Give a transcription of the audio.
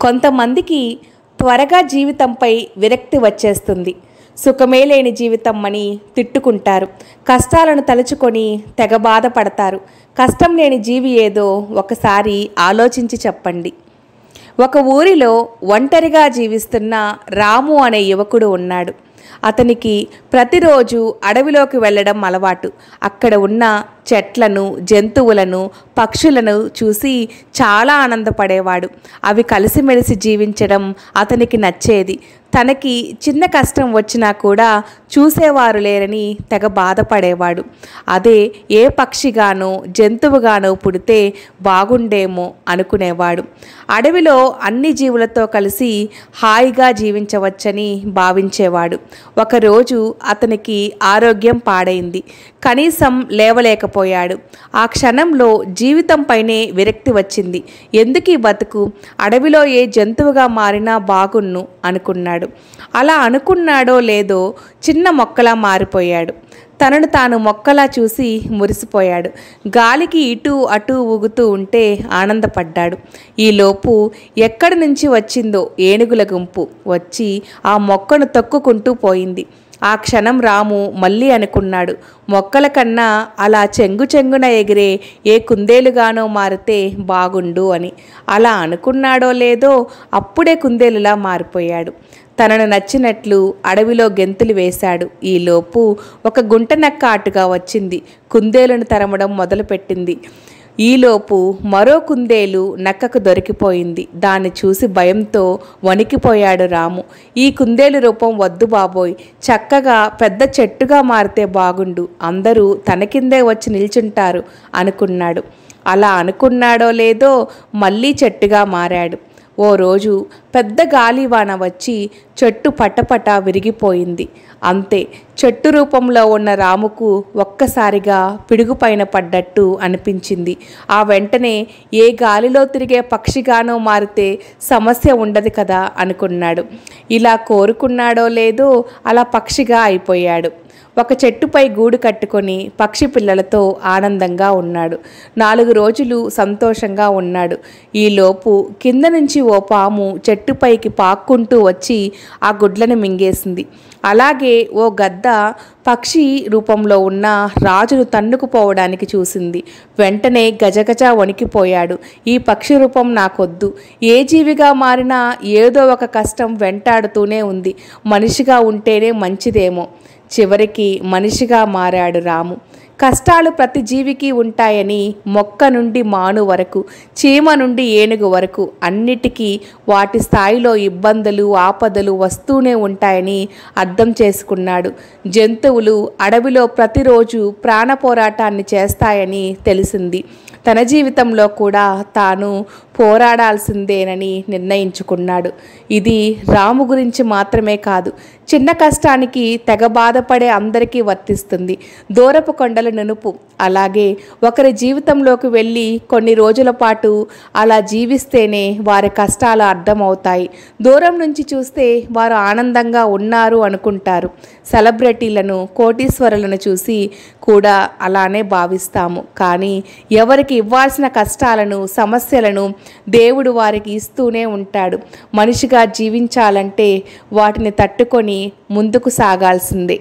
కొంతమందికి త్వరగా జీవితంపై విరక్తి వచ్చేస్తుంది. సుఖమే లేని జీవితం అని తిట్టుకుంటారు. కష్టాలను తలుచుకొని తెగ బాధపడతారు. కష్టం లేని జీవి ఏదో ఒకసారి ఆలోచించి చెప్పండి. ఒక ఊరిలో ఒంటరిగా జీవిస్తున్న రాము అనే యువకుడు ఉన్నాడు. అతనికి ప్రతిరోజు అడవిలోకి వెళ్ళడం అలవాటు. అక్కడ ఉన్న చెట్లను, జంతువులను, పక్షులను చూసి చాలా ఆనందపడేవాడు. అవి కలిసిమెలిసి జీవించడం అతనికి నచ్చేది. తనకి చిన్న కష్టం వచ్చినా కూడా చూసేవారు లేరని తెగ బాధపడేవాడు. అదే ఏ పక్షిగానో జంతువుగానో పుడితే బాగుండేమో అనుకునేవాడు. అడవిలో అన్ని జీవులతో కలిసి హాయిగా జీవించవచ్చని భావించేవాడు. ఒకరోజు అతనికి ఆరోగ్యం పాడైంది. కనీసం లేవలేకపోయాడు. ఆ క్షణంలో జీవితంపైనే విరక్తి వచ్చింది. ఎందుకీ బతుకు, అడవిలో ఏ జంతువుగా మారినా బాగున్ను అనుకున్నాడు. అలా అనుకున్నాడో లేదో చిన్న మొక్కలా మారిపోయాడు. తనను తాను మొక్కలా చూసి మురిసిపోయాడు. గాలికి ఇటు అటు ఊగుతూ ఉంటే ఆనందపడ్డాడు. ఈలోపు ఎక్కడి నుంచి వచ్చిందో ఏనుగుల గుంపు వచ్చి ఆ మొక్కను తొక్కుకుంటూ పోయింది. ఆ క్షణం రాము మళ్ళీ అనుకున్నాడు, మొక్కల కన్నా అలా చెంగున ఎగిరే ఏ కుందేలుగానో మారితే బాగుండు అని. అలా అనుకున్నాడో లేదో అప్పుడే కుందేలులా మారిపోయాడు. తనను నచ్చినట్లు అడవిలో గెంతులు వేశాడు. ఈలోపు ఒక గుంటనక్క అటుగా వచ్చింది. కుందేలును తరమడం మొదలుపెట్టింది. ఈలోపు మరో కుందేలు నక్కకు దొరికిపోయింది. దాన్ని చూసి భయంతో వణికిపోయాడు రాము. ఈ కుందేలు రూపం వద్దు బాబోయ్, చక్కగా పెద్ద చెట్టుగా మారితే బాగుండు, అందరూ తన కిందే వచ్చి నిల్చుంటారు అనుకున్నాడు. అలా అనుకున్నాడో లేదో మళ్ళీ చెట్టుగా మారాడు. ఓ రోజు పెద్ద గాలివాన వచ్చి చెట్టు పటపట విరిగిపోయింది. అంతే, చెట్టు రూపంలో ఉన్న రాముకు ఒక్కసారిగా పిడుగుపైన పడ్డట్టు అనిపించింది. ఆ వెంటనే ఏ గాలిలో తిరిగే పక్షిగానో మారితే సమస్య ఉండదు కదా అనుకున్నాడు. ఇలా కోరుకున్నాడో లేదో అలా పక్షిగా అయిపోయాడు. ఒక చెట్టుపై గూడు కట్టుకొని పక్షి పిల్లలతో ఆనందంగా ఉన్నాడు. 4 రోజులు సంతోషంగా ఉన్నాడు. ఈలోపు కింద నుంచి ఓ పాము చెట్టుపైకి పాక్కుంటూ వచ్చి ఆ గుడ్లను మింగేసింది. అలాగే ఓ గద్ద పక్షి రూపంలో ఉన్న రాజును తన్నుకుపోవడానికి చూసింది. వెంటనే గజగజ వణికిపోయాడు. ఈ పక్షి రూపం నాకొద్దు. ఏ జీవిగా మారినా ఏదో ఒక కష్టం వెంటాడుతూనే ఉంది. మనిషిగా ఉంటేనే మంచిదేమో. చివరికి మనిషిగా మారాడు రాము. కష్టాలు ప్రతి జీవికి ఉంటాయని మొక్క నుండి మాను వరకు, చీమ నుండి ఏనుగు వరకు అన్నిటికీ వాటి స్థాయిలో ఇబ్బందులు, ఆపదలు వస్తూనే ఉంటాయని అర్థం చేసుకున్నాడు. జంతువులు అడవిలో ప్రతిరోజు ప్రాణ పోరాటాన్ని చేస్తాయని తెలిసింది. తన జీవితంలో కూడా తాను పోరాడాల్సిందేనని నిర్ణయించుకున్నాడు. ఇది రాము గురించి మాత్రమే కాదు, చిన్న కష్టానికి తెగ బాధపడే అందరికీ వర్తిస్తుంది. దూరపు కొండల నునుపు అలాగే ఒకరి జీవితంలోకి వెళ్ళి కొన్ని రోజుల పాటు అలా జీవిస్తేనే వారి కష్టాలు అర్థమవుతాయి. దూరం నుంచి చూస్తే వారు ఆనందంగా ఉన్నారు అనుకుంటారు. సెలబ్రిటీలను, కోటీశ్వరులను చూసి కూడా అలానే భావిస్తాము. కానీ ఎవరికి ఇవ్వాల్సిన కష్టాలను, సమస్యలను దేవుడు వారికి ఇస్తూనే ఉంటాడు. మనిషిగా జీవించాలంటే వాటిని తట్టుకొని ముందుకు సాగాల్సిందే.